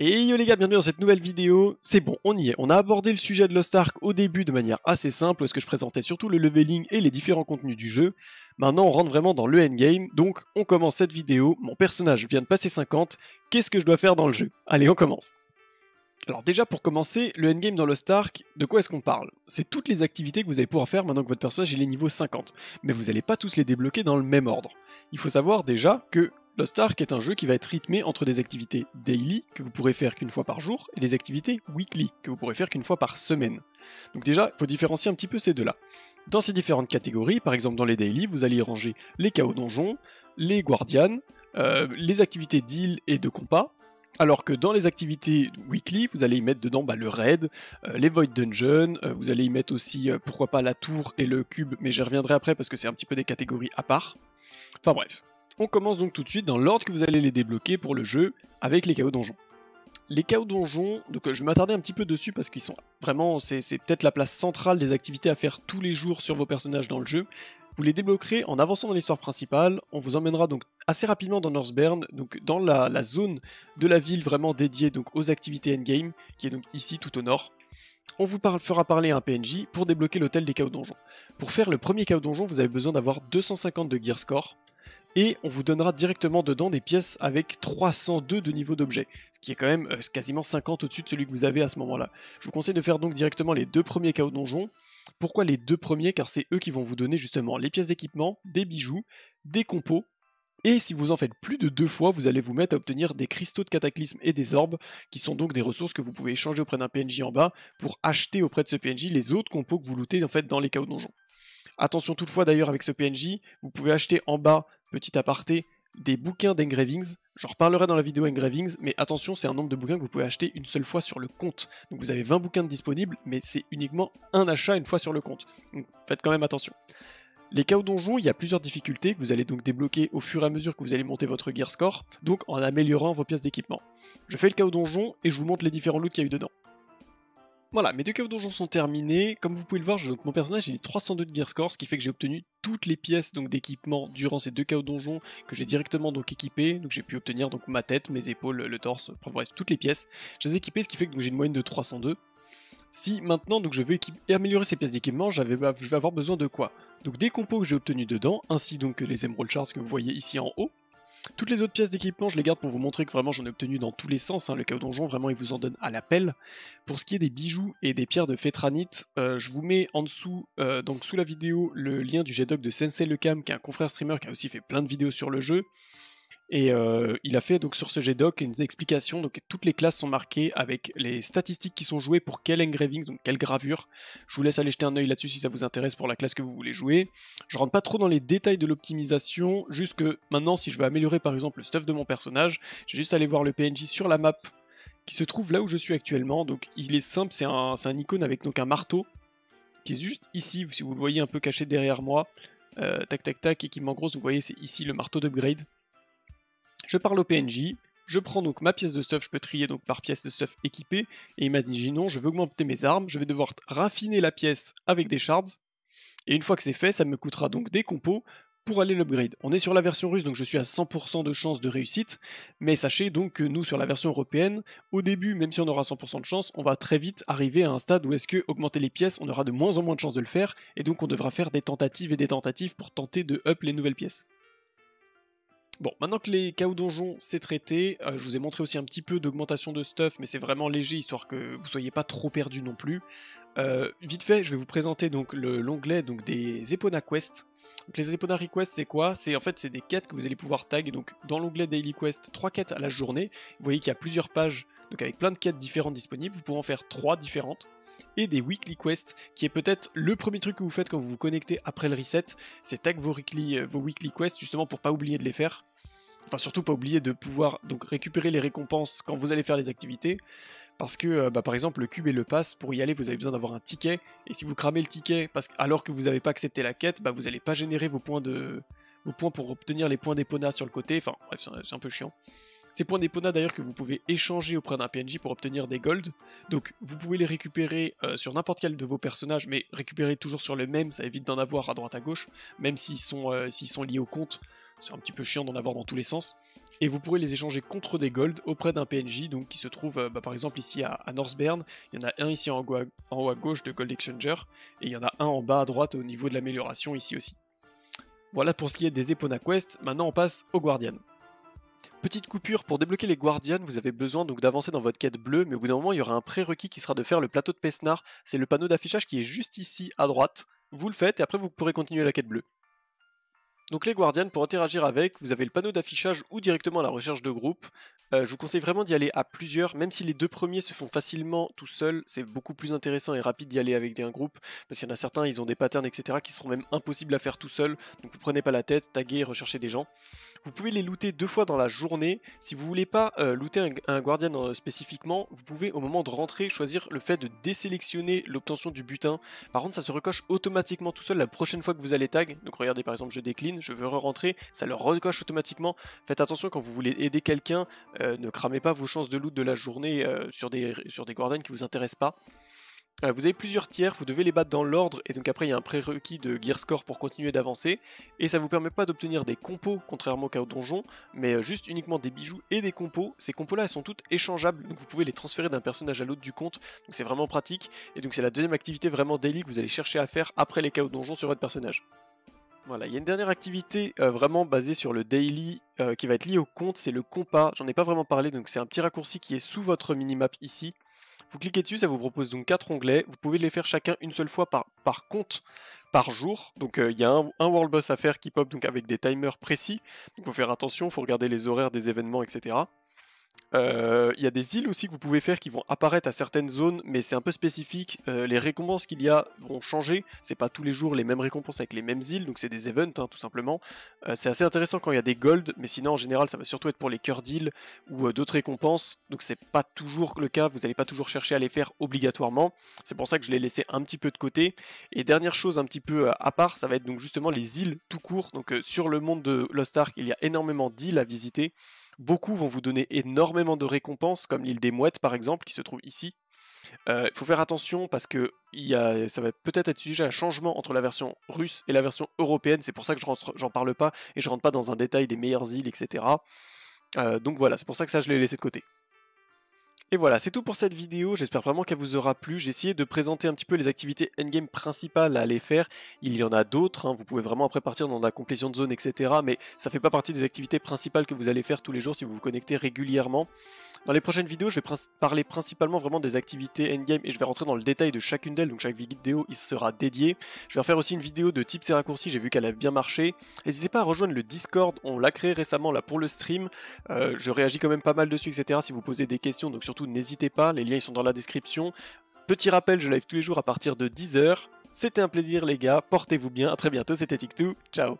Et yo les gars, bienvenue dans cette nouvelle vidéo. C'est bon, on y est. On a abordé le sujet de Lost Ark au début de manière assez simple, où est-ce que je présentais surtout le leveling et les différents contenus du jeu. Maintenant, on rentre vraiment dans le endgame, donc on commence cette vidéo. Mon personnage vient de passer 50. Qu'est-ce que je dois faire dans le jeu? Allez, on commence. Alors déjà, pour commencer, le endgame dans Lost Ark, de quoi est-ce qu'on parle? C'est toutes les activités que vous allez pouvoir faire maintenant que votre personnage il est niveau 50. Mais vous n'allez pas tous les débloquer dans le même ordre. Il faut savoir déjà que Lost Ark est un jeu qui va être rythmé entre des activités daily, que vous pourrez faire qu'une fois par jour, et des activités weekly, que vous pourrez faire qu'une fois par semaine. Donc déjà, il faut différencier un petit peu ces deux-là. Dans ces différentes catégories, par exemple dans les daily, vous allez y ranger les chaos donjons, les guardians, les activités d'île et de compas, alors que dans les activités weekly, vous allez y mettre dedans le raid, les void dungeons, vous allez y mettre aussi, pourquoi pas, la tour et le cube, mais j'y reviendrai après parce que c'est un petit peu des catégories à part. Enfin bref. On commence donc tout de suite dans l'ordre que vous allez les débloquer pour le jeu avec les chaos donjons. Les chaos donjons, donc je vais m'attarder un petit peu dessus parce qu'ils sont vraiment, c'est peut-être la place centrale des activités à faire tous les jours sur vos personnages dans le jeu. Vous les débloquerez en avançant dans l'histoire principale, on vous emmènera donc assez rapidement dans Northbourne, donc dans la zone de la ville vraiment dédiée donc aux activités endgame, qui est donc ici tout au nord. On vous fera parler à un PNJ pour débloquer l'hôtel des chaos donjons. Pour faire le premier chaos donjon, vous avez besoin d'avoir 250 de gear score, et on vous donnera directement dedans des pièces avec 302 de niveau d'objet, ce qui est quand même quasiment 50 au-dessus de celui que vous avez à ce moment-là. Je vous conseille de faire donc directement les deux premiers chaos donjons. Pourquoi les deux premiers? Car c'est eux qui vont vous donner justement les pièces d'équipement, des bijoux, des compos, et si vous en faites plus de 2 fois, vous allez vous mettre à obtenir des cristaux de cataclysme et des orbes, qui sont donc des ressources que vous pouvez échanger auprès d'un PNJ en bas, pour acheter auprès de ce PNJ les autres compos que vous lootez en fait dans les chaos donjons. Attention toutefois d'ailleurs avec ce PNJ, vous pouvez acheter en bas, petit aparté, des bouquins d'engravings. J'en reparlerai dans la vidéo engravings, mais attention, c'est un nombre de bouquins que vous pouvez acheter une seule fois sur le compte. Donc vous avez 20 bouquins de disponibles, mais c'est uniquement un achat une fois sur le compte. Donc faites quand même attention. Les chaos donjons, il y a plusieurs difficultés que vous allez donc débloquer au fur et à mesure que vous allez monter votre gear score, donc en améliorant vos pièces d'équipement. Je fais le chaos donjon et je vous montre les différents loots qu'il y a eu dedans. Voilà, mes deux chaos donjons sont terminés. Comme vous pouvez le voir, donc mon personnage il est 302 de gear score, ce qui fait que j'ai obtenu toutes les pièces donc d'équipement durant ces deux chaos donjons que j'ai directement donc équipées. Donc j'ai pu obtenir donc ma tête, mes épaules, le torse, bref toutes les pièces. Je les ai équipées, ce qui fait que j'ai une moyenne de 302. Si maintenant donc je veux améliorer ces pièces d'équipement, je vais avoir besoin de quoi? Donc des compos que j'ai obtenus dedans, ainsi donc que les Emerald Shards que vous voyez ici en haut. Toutes les autres pièces d'équipement, je les garde pour vous montrer que vraiment j'en ai obtenu dans tous les sens, le chaos donjon, vraiment il vous en donne à l'appel. Pour ce qui est des bijoux et des pierres de Fetranite, je vous mets en dessous, donc sous la vidéo, le lien du J-Doc de Sensei Lekam, qui est un confrère streamer qui a aussi fait plein de vidéos sur le jeu. Et il a fait donc sur ce G-Doc une explication, donc toutes les classes sont marquées avec les statistiques qui sont jouées pour quel engraving, donc quelle gravure. Je vous laisse aller jeter un œil là-dessus si ça vous intéresse pour la classe que vous voulez jouer. Je rentre pas trop dans les détails de l'optimisation, juste que maintenant si je veux améliorer par exemple le stuff de mon personnage, j'ai juste à aller voir le PNJ sur la map qui se trouve là où je suis actuellement, donc il est simple, c'est un icône avec donc un marteau, qui est juste ici, si vous le voyez un peu caché derrière moi, tac tac tac, et qui en gros, vous voyez c'est ici le marteau d'upgrade. Je parle au PNJ, je prends donc ma pièce de stuff, je peux trier donc par pièce de stuff équipée, et imaginons je veux augmenter mes armes, je vais devoir raffiner la pièce avec des shards, et une fois que c'est fait, ça me coûtera donc des compos pour aller l'upgrade. On est sur la version russe, donc je suis à 100% de chance de réussite, mais sachez donc que nous, sur la version européenne, au début, même si on aura 100% de chance, on va très vite arriver à un stade où est-ce que augmenter les pièces, on aura de moins en moins de chances de le faire, et donc on devra faire des tentatives et des tentatives pour tenter de up les nouvelles pièces. Bon, maintenant que les chaos donjons c'est traité, je vous ai montré aussi un petit peu d'augmentation de stuff, mais c'est vraiment léger, histoire que vous soyez pas trop perdus non plus. Vite fait, je vais vous présenter donc l'onglet des Epona Quest. Donc les Epona Request, c'est quoi? C'est en fait c'est des quêtes que vous allez pouvoir tag. Donc dans l'onglet Daily Quest, 3 quêtes à la journée. Vous voyez qu'il y a plusieurs pages, donc avec plein de quêtes différentes disponibles. Vous pouvez en faire 3 différentes. Et des Weekly Quests, qui est peut-être le premier truc que vous faites quand vous vous connectez après le reset. C'est tag vos weekly Quests, justement pour pas oublier de les faire. Enfin surtout pas oublier de pouvoir donc récupérer les récompenses quand vous allez faire les activités. Parce que par exemple le cube et le pass, pour y aller vous avez besoin d'avoir un ticket, et si vous cramez le ticket alors que vous n'avez pas accepté la quête, vous n'allez pas générer vos points pour obtenir les points d'Epona sur le côté, enfin bref c'est un peu chiant. Ces points d'Epona d'ailleurs que vous pouvez échanger auprès d'un PNJ pour obtenir des gold, donc vous pouvez les récupérer sur n'importe quel de vos personnages, mais récupérer toujours sur le même, ça évite d'en avoir à droite à gauche, même s'ils sont liés au compte, c'est un petit peu chiant d'en avoir dans tous les sens. et vous pourrez les échanger contre des golds auprès d'un PNJ donc, qui se trouve par exemple ici à Northbourne. Il y en a un ici en haut à gauche de Gold Exchanger, et il y en a un en bas à droite au niveau de l'amélioration ici aussi. Voilà pour ce qui est des Epona Quest, maintenant on passe aux Guardians. Petite coupure, pour débloquer les Guardians, vous avez besoin donc d'avancer dans votre quête bleue, mais au bout d'un moment il y aura un prérequis qui sera de faire le plateau de Pesnar, c'est le panneau d'affichage qui est juste ici à droite, vous le faites et après vous pourrez continuer la quête bleue. Donc les Guardians, pour interagir avec, vous avez le panneau d'affichage ou directement la recherche de groupe. Je vous conseille vraiment d'y aller à plusieurs, même si les deux premiers se font facilement tout seuls, c'est beaucoup plus intéressant et rapide d'y aller avec un groupe, parce qu'il y en a certains, ils ont des patterns, etc. qui seront même impossibles à faire tout seul, donc vous prenez pas la tête, taguez et recherchez des gens. Vous pouvez les looter 2 fois dans la journée. Si vous voulez pas looter un Guardian spécifiquement, vous pouvez au moment de rentrer choisir le fait de désélectionner l'obtention du butin. Par contre ça se recoche automatiquement tout seul la prochaine fois que vous allez tag. Donc regardez par exemple je décline, je veux re-rentrer, ça le recoche automatiquement. Faites attention quand vous voulez aider quelqu'un, ne cramez pas vos chances de loot de la journée sur des Guardians qui vous intéressent pas. Vous avez plusieurs tiers, vous devez les battre dans l'ordre, et donc après il y a un prérequis de gear score pour continuer d'avancer, et ça vous permet pas d'obtenir des compos, contrairement au cas au donjon, mais juste uniquement des bijoux et des compos. Ces compos là elles sont toutes échangeables, donc vous pouvez les transférer d'un personnage à l'autre du compte, donc c'est vraiment pratique, et donc c'est la deuxième activité vraiment daily que vous allez chercher à faire après les chaos donjon sur votre personnage. Voilà, il y a une dernière activité vraiment basée sur le daily qui va être liée au compte, c'est le compas, j'en ai pas vraiment parlé, donc c'est un petit raccourci qui est sous votre minimap ici. Vous cliquez dessus, ça vous propose donc 4 onglets, vous pouvez les faire chacun une seule fois par compte par jour, donc il y a un world boss à faire qui pop donc avec des timers précis, donc il faut faire attention, il faut regarder les horaires des événements, etc. Il y a des îles aussi que vous pouvez faire qui vont apparaître à certaines zones, mais c'est un peu spécifique. Les récompenses qu'il y a vont changer, c'est pas tous les jours les mêmes récompenses avec les mêmes îles, donc c'est des events tout simplement. C'est assez intéressant quand il y a des golds, mais sinon en général ça va surtout être pour les cœurs d'île ou d'autres récompenses, donc c'est pas toujours le cas, vous n'allez pas toujours chercher à les faire obligatoirement. C'est pour ça que je l'ai laissé un petit peu de côté. Et dernière chose un petit peu à part, ça va être donc justement les îles tout court. Donc sur le monde de Lost Ark, il y a énormément d'îles à visiter. Beaucoup vont vous donner énormément de récompenses, comme l'île des Mouettes par exemple, qui se trouve ici. Il faut faire attention parce que ça va peut-être être sujet à un changement entre la version russe et la version européenne, c'est pour ça que j'en parle pas et je rentre pas dans un détail des meilleures îles, etc. Donc voilà, c'est pour ça que ça je l'ai laissé de côté. Et voilà, c'est tout pour cette vidéo, j'espère vraiment qu'elle vous aura plu. J'ai essayé de présenter un petit peu les activités endgame principales à aller faire. Il y en a d'autres, vous pouvez vraiment après partir dans la complétion de zone, etc. Mais ça fait pas partie des activités principales que vous allez faire tous les jours si vous vous connectez régulièrement. Dans les prochaines vidéos, je vais parler principalement vraiment des activités endgame et je vais rentrer dans le détail de chacune d'elles, donc chaque vidéo il sera dédié. Je vais refaire aussi une vidéo de tips et raccourcis, j'ai vu qu'elle a bien marché. N'hésitez pas à rejoindre le Discord, on l'a créé récemment là pour le stream. Je réagis quand même pas mal dessus, etc. si vous posez des questions, donc surtout n'hésitez pas, les liens ils sont dans la description. Petit rappel, je live tous les jours à partir de 10 h. C'était un plaisir les gars, portez-vous bien, à très bientôt, c'était Tictou, ciao.